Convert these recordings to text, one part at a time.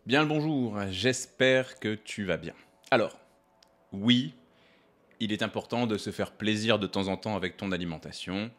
Bien le bonjour, j'espère que tu vas bien. Alors, oui, il est important de se faire plaisir de temps en temps avec ton alimentation.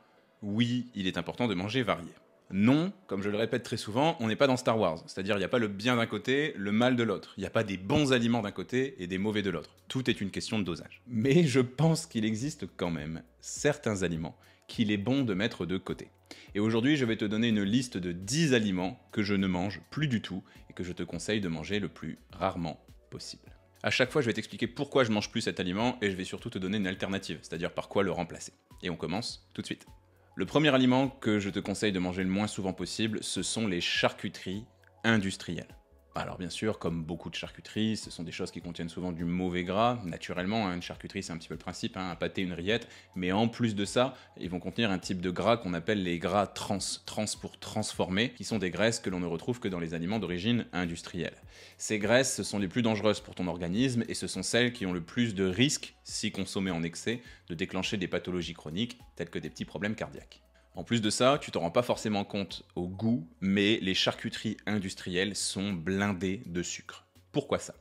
Oui, il est important de manger varié. Non, comme je le répète très souvent, on n'est pas dans Star Wars. C'est-à-dire, il n'y a pas le bien d'un côté, le mal de l'autre. Il n'y a pas des bons aliments d'un côté et des mauvais de l'autre. Tout est une question de dosage. Mais je pense qu'il existe quand même certains aliments qu'il est bon de mettre de côté. Et aujourd'hui, je vais te donner une liste de 10 aliments que je ne mange plus du tout et que je te conseille de manger le plus rarement possible. À chaque fois, je vais t'expliquer pourquoi je mange plus cet aliment et je vais surtout te donner une alternative, c'est-à-dire par quoi le remplacer. Et on commence tout de suite. Le premier aliment que je te conseille de manger le moins souvent possible, ce sont les charcuteries industrielles. Alors bien sûr, comme beaucoup de charcuteries, ce sont des choses qui contiennent souvent du mauvais gras. Naturellement, une charcuterie, c'est un petit peu le principe, un pâté, une rillette. Mais en plus de ça, ils vont contenir un type de gras qu'on appelle les gras trans. Trans pour transformer, qui sont des graisses que l'on ne retrouve que dans les aliments d'origine industrielle. Ces graisses, ce sont les plus dangereuses pour ton organisme et ce sont celles qui ont le plus de risques, si consommées en excès, de déclencher des pathologies chroniques, telles que des petits problèmes cardiaques. En plus de ça, tu t'en rends pas forcément compte au goût, mais les charcuteries industrielles sont blindées de sucre. Pourquoi ça?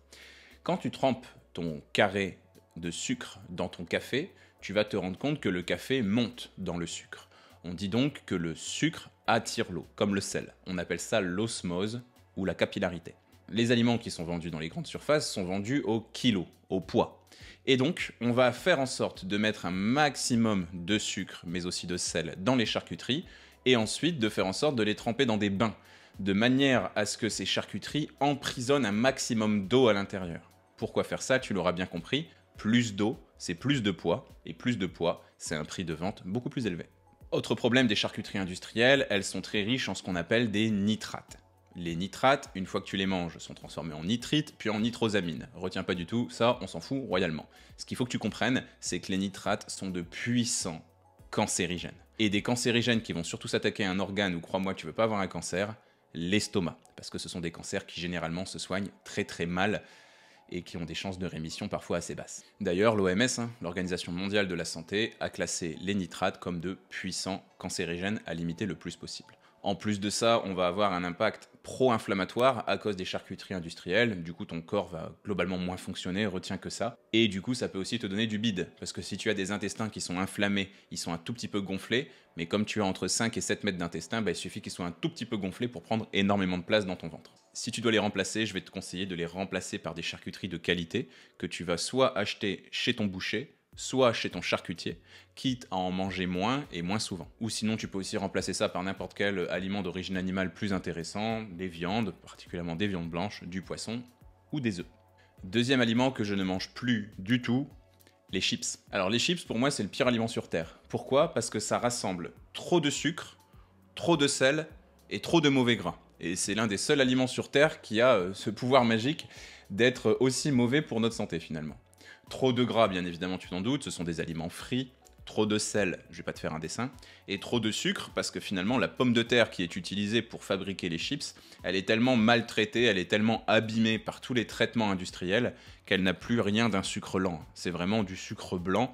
Quand tu trempes ton carré de sucre dans ton café, tu vas te rendre compte que le café monte dans le sucre. On dit donc que le sucre attire l'eau, comme le sel. On appelle ça l'osmose ou la capillarité. Les aliments qui sont vendus dans les grandes surfaces sont vendus au kilo, au poids. Et donc, on va faire en sorte de mettre un maximum de sucre, mais aussi de sel, dans les charcuteries, et ensuite de faire en sorte de les tremper dans des bains, de manière à ce que ces charcuteries emprisonnent un maximum d'eau à l'intérieur. Pourquoi faire ça? Tu l'auras bien compris, plus d'eau, c'est plus de poids, et plus de poids, c'est un prix de vente beaucoup plus élevé. Autre problème des charcuteries industrielles, elles sont très riches en ce qu'on appelle des nitrates. Les nitrates, une fois que tu les manges, sont transformés en nitrites, puis en nitrosamine. Retiens pas du tout, ça, on s'en fout royalement. Ce qu'il faut que tu comprennes, c'est que les nitrates sont de puissants cancérigènes. Et des cancérigènes qui vont surtout s'attaquer à un organe où, crois-moi, tu veux pas avoir un cancer, l'estomac. Parce que ce sont des cancers qui généralement se soignent très très mal et qui ont des chances de rémission parfois assez basses. D'ailleurs, l'OMS, l'Organisation mondiale de la santé, a classé les nitrates comme de puissants cancérigènes à limiter le plus possible. En plus de ça, on va avoir un impact pro-inflammatoire à cause des charcuteries industrielles. Du coup, ton corps va globalement moins fonctionner, retiens que ça. Et du coup, ça peut aussi te donner du bide. Parce que si tu as des intestins qui sont inflammés, ils sont un tout petit peu gonflés. Mais comme tu as entre 5 et 7 mètres d'intestin, il suffit qu'ils soient un tout petit peu gonflés pour prendre énormément de place dans ton ventre. Si tu dois les remplacer, je vais te conseiller de les remplacer par des charcuteries de qualité que tu vas soit acheter chez ton boucher, soit chez ton charcutier, quitte à en manger moins et moins souvent. Ou sinon, tu peux aussi remplacer ça par n'importe quel aliment d'origine animale plus intéressant, des viandes, particulièrement des viandes blanches, du poisson ou des œufs. Deuxième aliment que je ne mange plus du tout, les chips. Alors les chips, pour moi, c'est le pire aliment sur Terre. Pourquoi? Parce que ça rassemble trop de sucre, trop de sel et trop de mauvais gras. Et c'est l'un des seuls aliments sur Terre qui a ce pouvoir magique d'être aussi mauvais pour notre santé finalement. Trop de gras, bien évidemment, tu t'en doutes, ce sont des aliments frits. Trop de sel, je vais pas te faire un dessin. Et trop de sucre, parce que finalement, la pomme de terre qui est utilisée pour fabriquer les chips, elle est tellement maltraitée, elle est tellement abîmée par tous les traitements industriels qu'elle n'a plus rien d'un sucre lent. C'est vraiment du sucre blanc,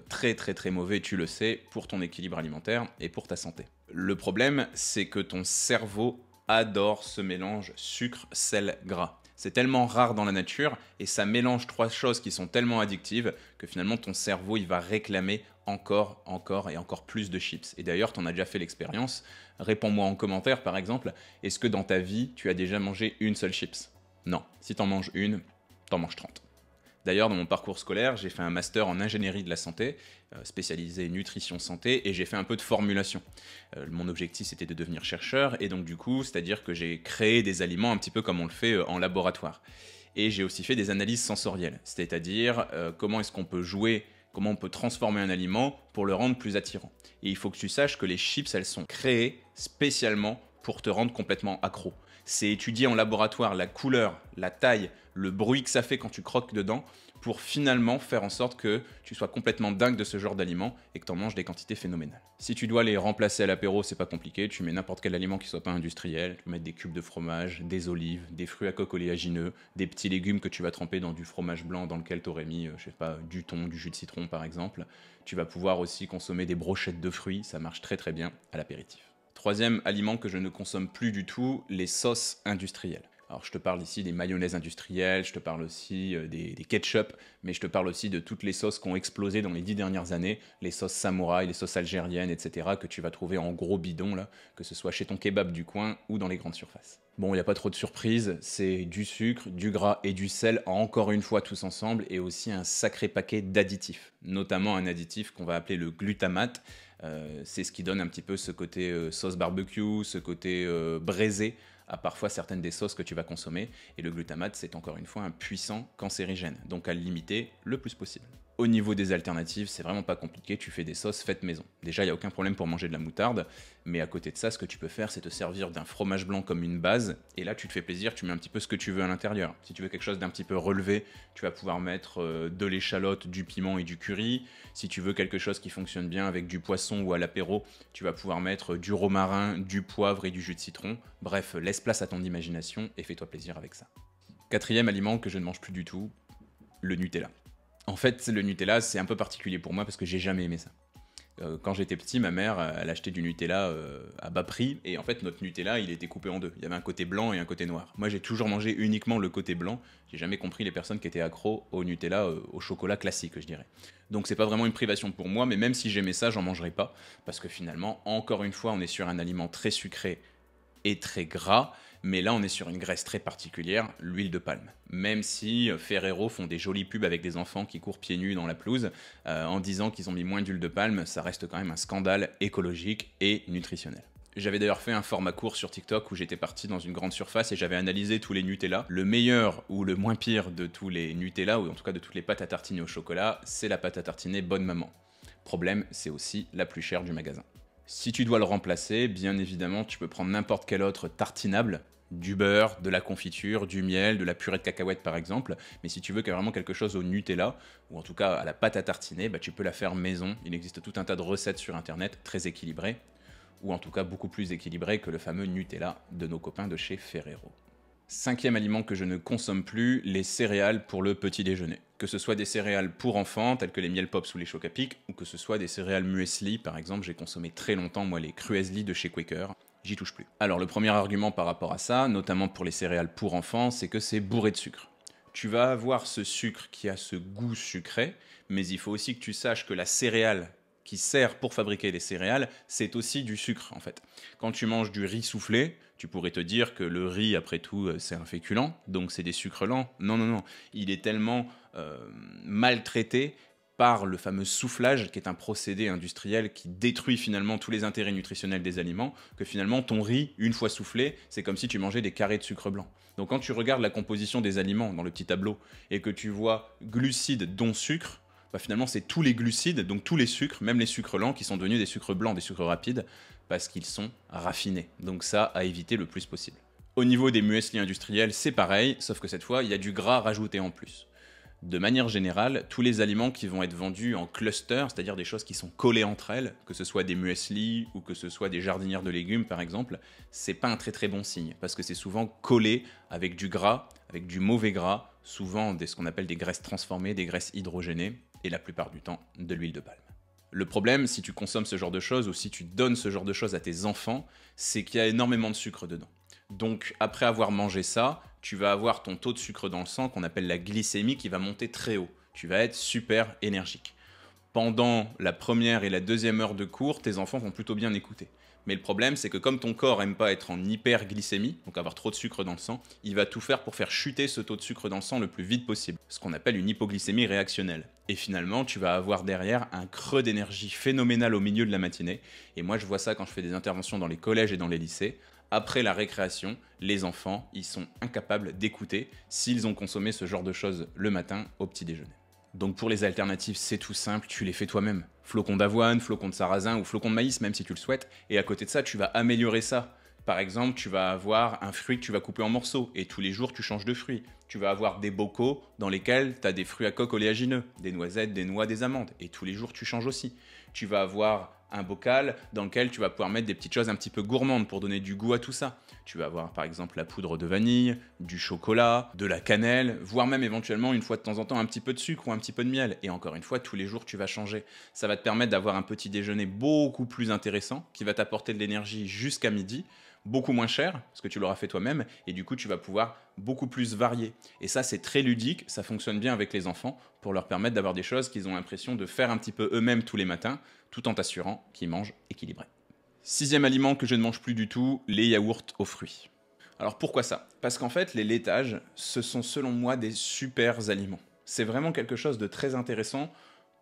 très très très mauvais, tu le sais, pour ton équilibre alimentaire et pour ta santé. Le problème, c'est que ton cerveau adore ce mélange sucre-sel-gras. C'est tellement rare dans la nature et ça mélange trois choses qui sont tellement addictives que finalement ton cerveau il va réclamer encore, encore et encore plus de chips. Et d'ailleurs, tu en as déjà fait l'expérience. Réponds-moi en commentaire par exemple, est-ce que dans ta vie tu as déjà mangé une seule chips? Non. Si tu en manges une, t'en manges 30. D'ailleurs, dans mon parcours scolaire, j'ai fait un master en ingénierie de la santé, spécialisé nutrition santé, et j'ai fait un peu de formulation. Mon objectif, c'était de devenir chercheur, et donc du coup, c'est-à-dire que j'ai créé des aliments un petit peu comme on le fait en laboratoire. Et j'ai aussi fait des analyses sensorielles, c'est-à-dire comment est-ce qu'on peut jouer, comment on peut transformer un aliment pour le rendre plus attirant. Et il faut que tu saches que les chips, elles sont créées spécialement pour te rendre complètement accro. C'est étudier en laboratoire la couleur, la taille, le bruit que ça fait quand tu croques dedans pour finalement faire en sorte que tu sois complètement dingue de ce genre d'aliments et que tu en manges des quantités phénoménales. Si tu dois les remplacer à l'apéro, c'est pas compliqué, tu mets n'importe quel aliment qui soit pas industriel, tu peux mettre des cubes de fromage, des olives, des fruits à coque oléagineux, des petits légumes que tu vas tremper dans du fromage blanc dans lequel tu aurais mis, je sais pas, du thon, du jus de citron par exemple. Tu vas pouvoir aussi consommer des brochettes de fruits, ça marche très très bien à l'apéritif. Troisième aliment que je ne consomme plus du tout, les sauces industrielles. Alors je te parle ici des mayonnaises industrielles, je te parle aussi des ketchup, mais je te parle aussi de toutes les sauces qui ont explosé dans les 10 dernières années, les sauces samouraï, les sauces algériennes, etc., que tu vas trouver en gros bidon, là, que ce soit chez ton kebab du coin ou dans les grandes surfaces. Bon, il n'y a pas trop de surprises, c'est du sucre, du gras et du sel, encore une fois tous ensemble, et aussi un sacré paquet d'additifs, notamment un additif qu'on va appeler le glutamate. C'est ce qui donne un petit peu ce côté sauce barbecue, ce côté braisé à parfois certaines des sauces que tu vas consommer. Et le glutamate, c'est encore une fois un puissant cancérigène, donc à le limiter le plus possible. Au niveau des alternatives, c'est vraiment pas compliqué, tu fais des sauces faites maison. Déjà, il n'y a aucun problème pour manger de la moutarde, mais à côté de ça, ce que tu peux faire, c'est te servir d'un fromage blanc comme une base, et là, tu te fais plaisir, tu mets un petit peu ce que tu veux à l'intérieur. Si tu veux quelque chose d'un petit peu relevé, tu vas pouvoir mettre de l'échalote, du piment et du curry. Si tu veux quelque chose qui fonctionne bien avec du poisson ou à l'apéro, tu vas pouvoir mettre du romarin, du poivre et du jus de citron. Bref, laisse place à ton imagination et fais-toi plaisir avec ça. Quatrième aliment que je ne mange plus du tout, le Nutella. En fait, le Nutella, c'est un peu particulier pour moi parce que j'ai jamais aimé ça. Quand j'étais petit, ma mère, elle achetait du Nutella à bas prix, et en fait, notre Nutella, il était coupé en deux. Il y avait un côté blanc et un côté noir. Moi, j'ai toujours mangé uniquement le côté blanc. J'ai jamais compris les personnes qui étaient accros au Nutella, au chocolat classique, je dirais. Donc, c'est pas vraiment une privation pour moi, mais même si j'aimais ça, j'en mangerais pas. Parce que finalement, encore une fois, on est sur un aliment très sucré et très gras, mais là on est sur une graisse très particulière, l'huile de palme. Même si Ferrero font des jolies pubs avec des enfants qui courent pieds nus dans la pelouse, en disant qu'ils ont mis moins d'huile de palme, ça reste quand même un scandale écologique et nutritionnel. J'avais d'ailleurs fait un format court sur TikTok où j'étais parti dans une grande surface et j'avais analysé tous les Nutella. Le meilleur ou le moins pire de tous les Nutella, ou en tout cas de toutes les pâtes à tartiner au chocolat, c'est la pâte à tartiner Bonne Maman. Problème, c'est aussi la plus chère du magasin. Si tu dois le remplacer, bien évidemment, tu peux prendre n'importe quel autre tartinable, du beurre, de la confiture, du miel, de la purée de cacahuètes par exemple. Mais si tu veux vraiment quelque chose au Nutella, ou en tout cas à la pâte à tartiner, bah, tu peux la faire maison. Il existe tout un tas de recettes sur internet très équilibrées, ou en tout cas beaucoup plus équilibrées que le fameux Nutella de nos copains de chez Ferrero. Cinquième aliment que je ne consomme plus, les céréales pour le petit déjeuner. Que ce soit des céréales pour enfants, telles que les miel pops ou les choc à pic, ou que ce soit des céréales muesli, par exemple, j'ai consommé très longtemps, moi, les Cruesli de chez Quaker. J'y touche plus. Alors, le premier argument par rapport à ça, notamment pour les céréales pour enfants, c'est que c'est bourré de sucre. Tu vas avoir ce sucre qui a ce goût sucré, mais il faut aussi que tu saches que la céréale qui sert pour fabriquer les céréales, c'est aussi du sucre en fait. Quand tu manges du riz soufflé, tu pourrais te dire que le riz, après tout, c'est un féculent, donc c'est des sucres lents. Non, non, non. Il est tellement maltraité par le fameux soufflage, qui est un procédé industriel qui détruit finalement tous les intérêts nutritionnels des aliments, que finalement ton riz, une fois soufflé, c'est comme si tu mangeais des carrés de sucre blanc. Donc quand tu regardes la composition des aliments dans le petit tableau, et que tu vois glucides dont sucre, bah finalement c'est tous les glucides, donc tous les sucres, même les sucres lents, qui sont devenus des sucres blancs, des sucres rapides, parce qu'ils sont raffinés. Donc ça, à éviter le plus possible. Au niveau des muesli industriels, c'est pareil, sauf que cette fois, il y a du gras rajouté en plus. De manière générale, tous les aliments qui vont être vendus en cluster, c'est-à-dire des choses qui sont collées entre elles, que ce soit des muesli ou que ce soit des jardinières de légumes par exemple, c'est pas un très très bon signe, parce que c'est souvent collé avec du gras, avec du mauvais gras, souvent ce qu'on appelle des graisses transformées, des graisses hydrogénées, et la plupart du temps de l'huile de palme. Le problème, si tu consommes ce genre de choses ou si tu donnes ce genre de choses à tes enfants, c'est qu'il y a énormément de sucre dedans. Donc après avoir mangé ça, tu vas avoir ton taux de sucre dans le sang qu'on appelle la glycémie qui va monter très haut. Tu vas être super énergique. Pendant la première et la deuxième heure de cours, tes enfants vont plutôt bien écouter. Mais le problème, c'est que comme ton corps aime pas être en hyperglycémie, donc avoir trop de sucre dans le sang, il va tout faire pour faire chuter ce taux de sucre dans le sang le plus vite possible, ce qu'on appelle une hypoglycémie réactionnelle. Et finalement, tu vas avoir derrière un creux d'énergie phénoménal au milieu de la matinée. Et moi, je vois ça quand je fais des interventions dans les collèges et dans les lycées. Après la récréation, les enfants, ils sont incapables d'écouter s'ils ont consommé ce genre de choses le matin au petit déjeuner. Donc pour les alternatives, c'est tout simple, tu les fais toi-même. Flocons d'avoine, flocons de sarrasin ou flocons de maïs, même si tu le souhaites. Et à côté de ça, tu vas améliorer ça. Par exemple, tu vas avoir un fruit que tu vas couper en morceaux et tous les jours, tu changes de fruit. Tu vas avoir des bocaux dans lesquels tu as des fruits à coque oléagineux, des noisettes, des noix, des amandes. Et tous les jours, tu changes aussi. Tu vas avoir un bocal dans lequel tu vas pouvoir mettre des petites choses un petit peu gourmandes pour donner du goût à tout ça. Tu vas avoir par exemple la poudre de vanille, du chocolat, de la cannelle, voire même éventuellement une fois de temps en temps un petit peu de sucre ou un petit peu de miel. Et encore une fois, tous les jours tu vas changer. Ça va te permettre d'avoir un petit déjeuner beaucoup plus intéressant qui va t'apporter de l'énergie jusqu'à midi, beaucoup moins cher, parce que tu l'auras fait toi-même, et du coup tu vas pouvoir beaucoup plus varier. Et ça c'est très ludique, ça fonctionne bien avec les enfants, pour leur permettre d'avoir des choses qu'ils ont l'impression de faire un petit peu eux-mêmes tous les matins, tout en t'assurant qu'ils mangent équilibré. Sixième aliment que je ne mange plus du tout, les yaourts aux fruits. Alors pourquoi ça? Parce qu'en fait les laitages, ce sont selon moi des super aliments. C'est vraiment quelque chose de très intéressant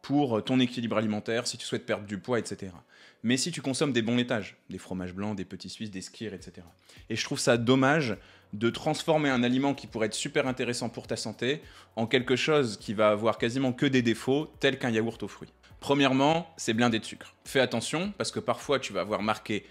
pour ton équilibre alimentaire, si tu souhaites perdre du poids, etc. Mais si tu consommes des bons laitages, des fromages blancs, des petits suisses, des skyrs, etc. Et je trouve ça dommage de transformer un aliment qui pourrait être super intéressant pour ta santé en quelque chose qui va avoir quasiment que des défauts, tels qu'un yaourt aux fruits. Premièrement, c'est blindé de sucre. Fais attention, parce que parfois tu vas avoir marqué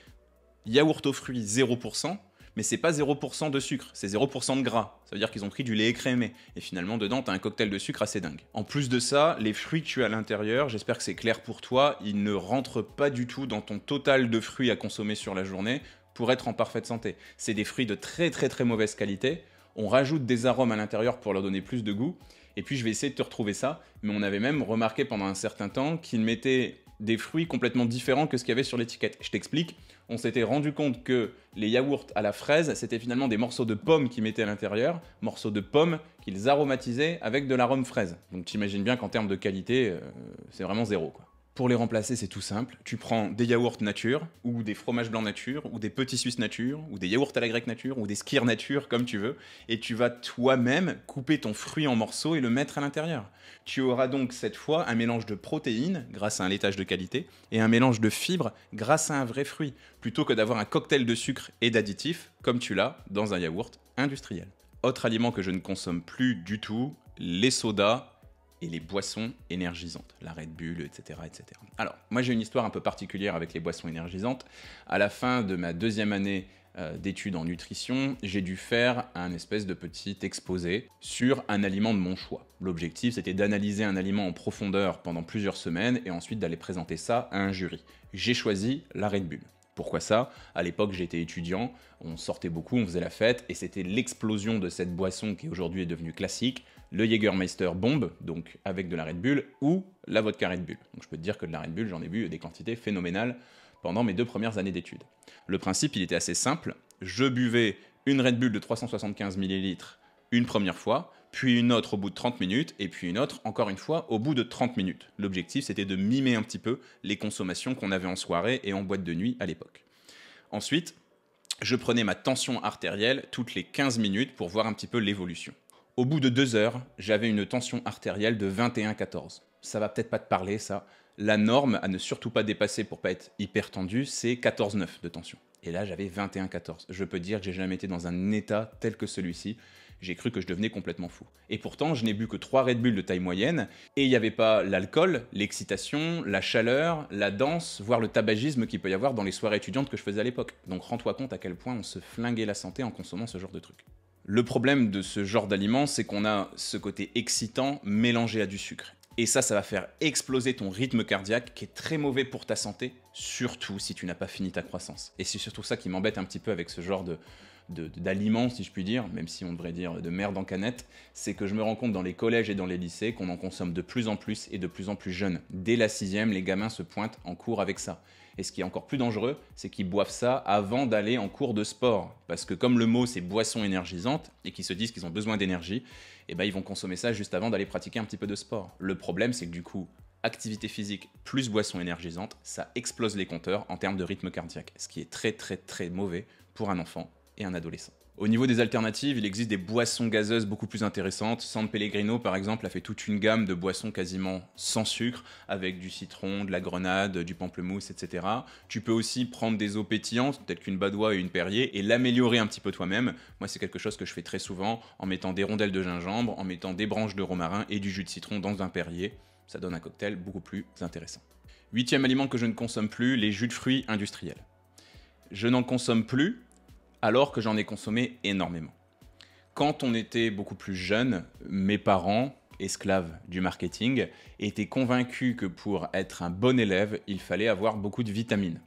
yaourt aux fruits 0%, mais c'est pas 0% de sucre, c'est 0% de gras. Ça veut dire qu'ils ont pris du lait écrémé. Et finalement, dedans, t'as un cocktail de sucre assez dingue. En plus de ça, les fruits que tu as à l'intérieur, j'espère que c'est clair pour toi, ils ne rentrent pas du tout dans ton total de fruits à consommer sur la journée pour être en parfaite santé. C'est des fruits de très très très mauvaise qualité. On rajoute des arômes à l'intérieur pour leur donner plus de goût. Et puis je vais essayer de te retrouver ça. Mais on avait même remarqué pendant un certain temps qu'ils mettaient des fruits complètement différents que ce qu'il y avait sur l'étiquette. Je t'explique, on s'était rendu compte que les yaourts à la fraise, c'était finalement des morceaux de pommes qu'ils mettaient à l'intérieur, morceaux de pommes qu'ils aromatisaient avec de l'arôme fraise. Donc t'imagines bien qu'en termes de qualité, c'est vraiment zéro, quoi. Pour les remplacer, c'est tout simple. Tu prends des yaourts nature, ou des fromages blancs nature, ou des petits suisses nature, ou des yaourts à la grecque nature, ou des skyrs nature, comme tu veux, et tu vas toi-même couper ton fruit en morceaux et le mettre à l'intérieur. Tu auras donc cette fois un mélange de protéines, grâce à un laitage de qualité, et un mélange de fibres, grâce à un vrai fruit, plutôt que d'avoir un cocktail de sucre et d'additifs, comme tu l'as dans un yaourt industriel. Autre aliment que je ne consomme plus du tout, les sodas et les boissons énergisantes, la Red Bull, etc. etc. Alors, moi j'ai une histoire un peu particulière avec les boissons énergisantes. À la fin de ma deuxième année d'études en nutrition, j'ai dû faire un espèce de petit exposé sur un aliment de mon choix. L'objectif, c'était d'analyser un aliment en profondeur pendant plusieurs semaines et ensuite d'aller présenter ça à un jury. J'ai choisi la Red Bull. Pourquoi ça? À l'époque, j'étais étudiant, on sortait beaucoup, on faisait la fête, et c'était l'explosion de cette boisson qui aujourd'hui est devenue classique, le Jägermeister Bombe, donc avec de la Red Bull, ou la vodka Red Bull. Donc je peux te dire que de la Red Bull, j'en ai bu des quantités phénoménales pendant mes 2 premières années d'études. Le principe, il était assez simple. Je buvais une Red Bull de 375 ml une première fois, puis une autre au bout de 30 minutes, et puis une autre, encore une fois, au bout de 30 minutes. L'objectif, c'était de mimer un petit peu les consommations qu'on avait en soirée et en boîte de nuit à l'époque. Ensuite, je prenais ma tension artérielle toutes les 15 minutes pour voir un petit peu l'évolution. Au bout de 2 heures, j'avais une tension artérielle de 21,14. Ça va peut-être pas te parler, ça. La norme à ne surtout pas dépasser pour pas être hyper tendu, c'est 14,9 de tension. Et là, j'avais 21,14. Je peux dire que j'ai jamais été dans un état tel que celui-ci. J'ai cru que je devenais complètement fou. Et pourtant, je n'ai bu que 3 Red Bull de taille moyenne, et il n'y avait pas l'alcool, l'excitation, la chaleur, la danse, voire le tabagisme qu'il peut y avoir dans les soirées étudiantes que je faisais à l'époque. Donc rends-toi compte à quel point on se flinguait la santé en consommant ce genre de trucs. Le problème de ce genre d'aliment, c'est qu'on a ce côté excitant mélangé à du sucre. Et ça va faire exploser ton rythme cardiaque qui est très mauvais pour ta santé, surtout si tu n'as pas fini ta croissance. Et c'est surtout ça qui m'embête un petit peu avec ce genre d'aliments, si je puis dire, même si on devrait dire de merde en canette, c'est que je me rends compte dans les collèges et dans les lycées qu'on en consomme de plus en plus et de plus en plus jeunes. Dès la 6e, les gamins se pointent en cours avec ça. Et ce qui est encore plus dangereux, c'est qu'ils boivent ça avant d'aller en cours de sport. Parce que comme le mot c'est boisson énergisante, et qu'ils se disent qu'ils ont besoin d'énergie, et ben ils vont consommer ça juste avant d'aller pratiquer un petit peu de sport. Le problème, c'est que du coup, activité physique plus boisson énergisante, ça explose les compteurs en termes de rythme cardiaque. Ce qui est très très très mauvais pour un enfant et un adolescent. Au niveau des alternatives, il existe des boissons gazeuses beaucoup plus intéressantes. San Pellegrino, par exemple, a fait toute une gamme de boissons quasiment sans sucre, avec du citron, de la grenade, du pamplemousse, etc. Tu peux aussi prendre des eaux pétillantes, telles qu'une Badoit et une Perrier, et l'améliorer un petit peu toi-même. Moi, c'est quelque chose que je fais très souvent, en mettant des rondelles de gingembre, en mettant des branches de romarin et du jus de citron dans un Perrier. Ça donne un cocktail beaucoup plus intéressant. 8e aliment que je ne consomme plus, les jus de fruits industriels. Je n'en consomme plus, alors que j'en ai consommé énormément. Quand on était beaucoup plus jeune, mes parents, esclaves du marketing, étaient convaincus que pour être un bon élève, il fallait avoir beaucoup de vitamines,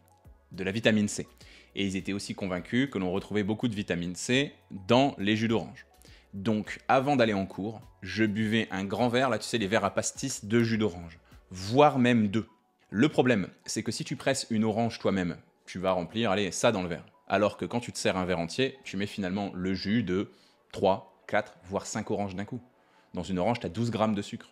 de la vitamine C. Et ils étaient aussi convaincus que l'on retrouvait beaucoup de vitamine C dans les jus d'orange. Donc avant d'aller en cours, je buvais un grand verre, là tu sais les verres à pastis de jus d'orange, voire même 2. Le problème, c'est que si tu presses une orange toi-même, tu vas remplir, allez, ça dans le verre. Alors que quand tu te sers un verre entier, tu mets finalement le jus de 3, 4, voire 5 oranges d'un coup. Dans une orange, tu as 12 grammes de sucre.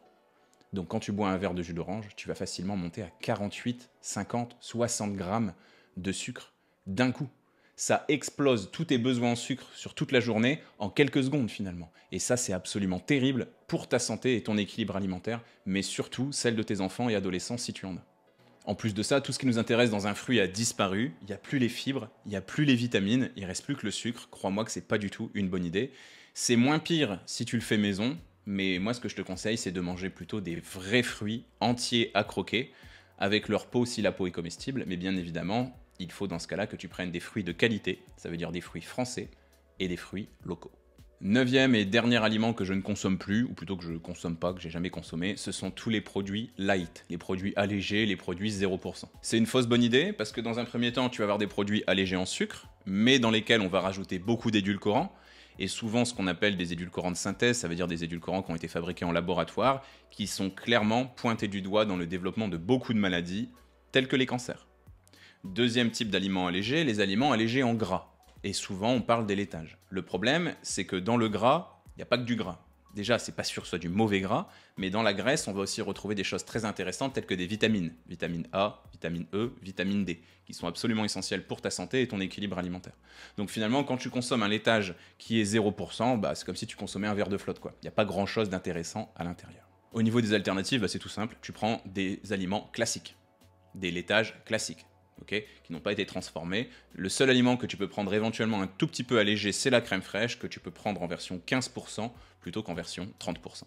Donc quand tu bois un verre de jus d'orange, tu vas facilement monter à 48, 50, 60 grammes de sucre d'un coup. Ça explose tous tes besoins en sucre sur toute la journée en quelques secondes finalement. Et ça, c'est absolument terrible pour ta santé et ton équilibre alimentaire, mais surtout celle de tes enfants et adolescents si tu en as. En plus de ça, tout ce qui nous intéresse dans un fruit a disparu, il n'y a plus les fibres, il n'y a plus les vitamines, il reste plus que le sucre. Crois-moi que c'est pas du tout une bonne idée. C'est moins pire si tu le fais maison, mais moi ce que je te conseille, c'est de manger plutôt des vrais fruits entiers à croquer, avec leur peau si la peau est comestible, mais bien évidemment, il faut dans ce cas-là que tu prennes des fruits de qualité, ça veut dire des fruits français et des fruits locaux. Neuvième et dernier aliment que je ne consomme plus, ou plutôt que je ne consomme pas, que j'ai jamais consommé, ce sont tous les produits light, les produits allégés, les produits 0%. C'est une fausse bonne idée, parce que dans un premier temps, tu vas avoir des produits allégés en sucre, mais dans lesquels on va rajouter beaucoup d'édulcorants, et souvent ce qu'on appelle des édulcorants de synthèse, ça veut dire des édulcorants qui ont été fabriqués en laboratoire, qui sont clairement pointés du doigt dans le développement de beaucoup de maladies, telles que les cancers. Deuxième type d'aliments allégés, les aliments allégés en gras. Et souvent, on parle des laitages. Le problème, c'est que dans le gras, il n'y a pas que du gras. Déjà, c'est pas sûr que ce soit du mauvais gras, mais dans la graisse, on va aussi retrouver des choses très intéressantes telles que des vitamines. Vitamine A, vitamine E, vitamine D, qui sont absolument essentielles pour ta santé et ton équilibre alimentaire. Donc finalement, quand tu consommes un laitage qui est 0%, c'est comme si tu consommais un verre de flotte, quoi. Il n'y a pas grand-chose d'intéressant à l'intérieur. Au niveau des alternatives, c'est tout simple. Tu prends des aliments classiques, des laitages classiques. Okay, qui n'ont pas été transformés. Le seul aliment que tu peux prendre éventuellement un tout petit peu allégé, c'est la crème fraîche, que tu peux prendre en version 15% plutôt qu'en version 30%.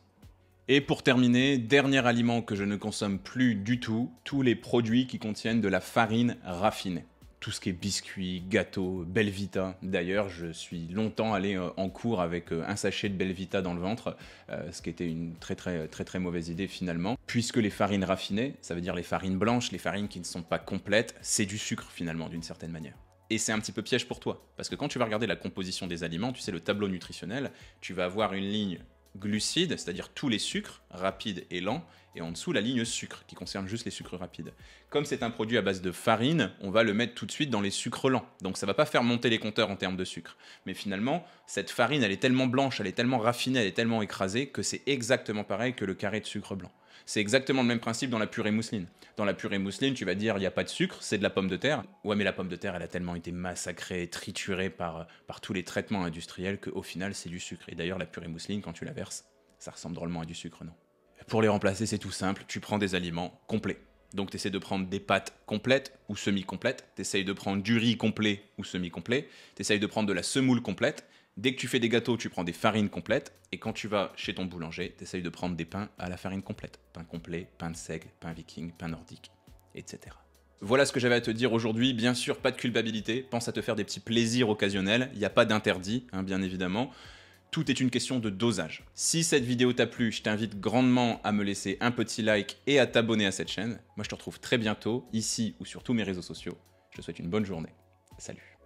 Et pour terminer, dernier aliment que je ne consomme plus du tout, tous les produits qui contiennent de la farine raffinée. Tout ce qui est biscuits, gâteaux, Belvita. D'ailleurs, je suis longtemps allé en cours avec un sachet de Belvita dans le ventre, ce qui était une très mauvaise idée finalement. Puisque les farines raffinées, ça veut dire les farines blanches, les farines qui ne sont pas complètes, c'est du sucre finalement d'une certaine manière. Et c'est un petit peu piège pour toi, parce que quand tu vas regarder la composition des aliments, tu sais, le tableau nutritionnel, tu vas avoir une ligne glucides, c'est-à-dire tous les sucres, rapides et lents, et en dessous la ligne sucre, qui concerne juste les sucres rapides. Comme c'est un produit à base de farine, on va le mettre tout de suite dans les sucres lents, donc ça va pas faire monter les compteurs en termes de sucre. Mais finalement, cette farine, elle est tellement blanche, elle est tellement raffinée, elle est tellement écrasée, que c'est exactement pareil que le carré de sucre blanc. C'est exactement le même principe dans la purée mousseline. Dans la purée mousseline, tu vas dire, il n'y a pas de sucre, c'est de la pomme de terre. Ouais, mais la pomme de terre, elle a tellement été massacrée, triturée par tous les traitements industriels qu'au final, c'est du sucre. Et d'ailleurs, la purée mousseline, quand tu la verses, ça ressemble drôlement à du sucre, non? Pour les remplacer, c'est tout simple, tu prends des aliments complets. Donc tu essaies de prendre des pâtes complètes ou semi-complètes, tu essaies de prendre du riz complet ou semi-complet, tu essaies de prendre de la semoule complète. Dès que tu fais des gâteaux, tu prends des farines complètes. Et quand tu vas chez ton boulanger, tu essayes de prendre des pains à la farine complète. Pain complet, pain de seigle, pain viking, pain nordique, etc. Voilà ce que j'avais à te dire aujourd'hui. Bien sûr, pas de culpabilité. Pense à te faire des petits plaisirs occasionnels. Il n'y a pas d'interdit, bien évidemment. Tout est une question de dosage. Si cette vidéo t'a plu, je t'invite grandement à me laisser un petit like et à t'abonner à cette chaîne. Moi, je te retrouve très bientôt, ici ou sur tous mes réseaux sociaux. Je te souhaite une bonne journée. Salut.